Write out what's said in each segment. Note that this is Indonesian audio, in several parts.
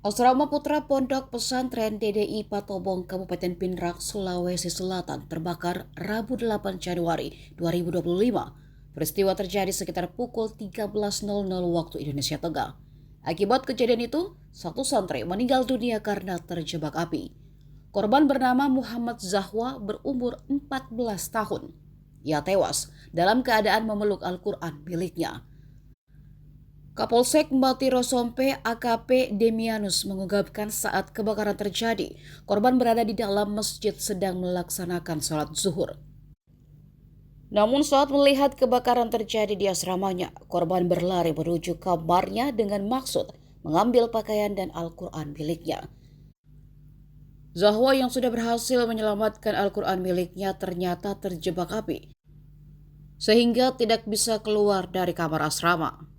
Asrama Putra Pondok Pesantren DDI Patobong, Kabupaten Pindrang, Sulawesi Selatan terbakar Rabu 8 Januari 2025. Peristiwa terjadi sekitar pukul 13.00 waktu Indonesia Tengah. Akibat kejadian itu, satu santri meninggal dunia karena terjebak api. Korban bernama Muhammad Zahwa berumur 14 tahun. Ia tewas dalam keadaan memeluk Al-Quran miliknya. Kapolsek Matiro Sompe AKP Demianus mengungkapkan saat kebakaran terjadi, korban berada di dalam masjid sedang melaksanakan sholat zuhur. Namun saat melihat kebakaran terjadi di asramanya, korban berlari menuju kamarnya dengan maksud mengambil pakaian dan Al-Quran miliknya. Zahwa yang sudah berhasil menyelamatkan Al-Quran miliknya ternyata terjebak api, sehingga tidak bisa keluar dari kamar asrama.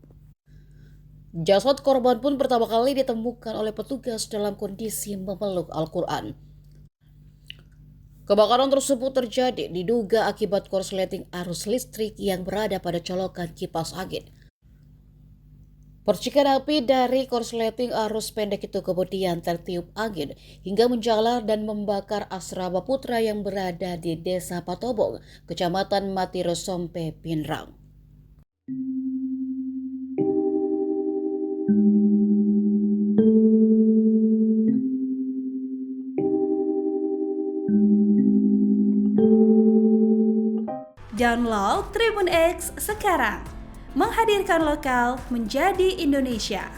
Jasad korban pun pertama kali ditemukan oleh petugas dalam kondisi memeluk Al-Quran. Kebakaran tersebut terjadi diduga akibat korsleting arus listrik yang berada pada colokan kipas angin. Percikan api dari korsleting arus pendek itu kemudian tertiup angin hingga menjalar dan membakar asrama putra yang berada di Desa Patobong, Kecamatan Matiro Sompe, Pindrang. Download Tribun X sekarang, menghadirkan lokal menjadi Indonesia.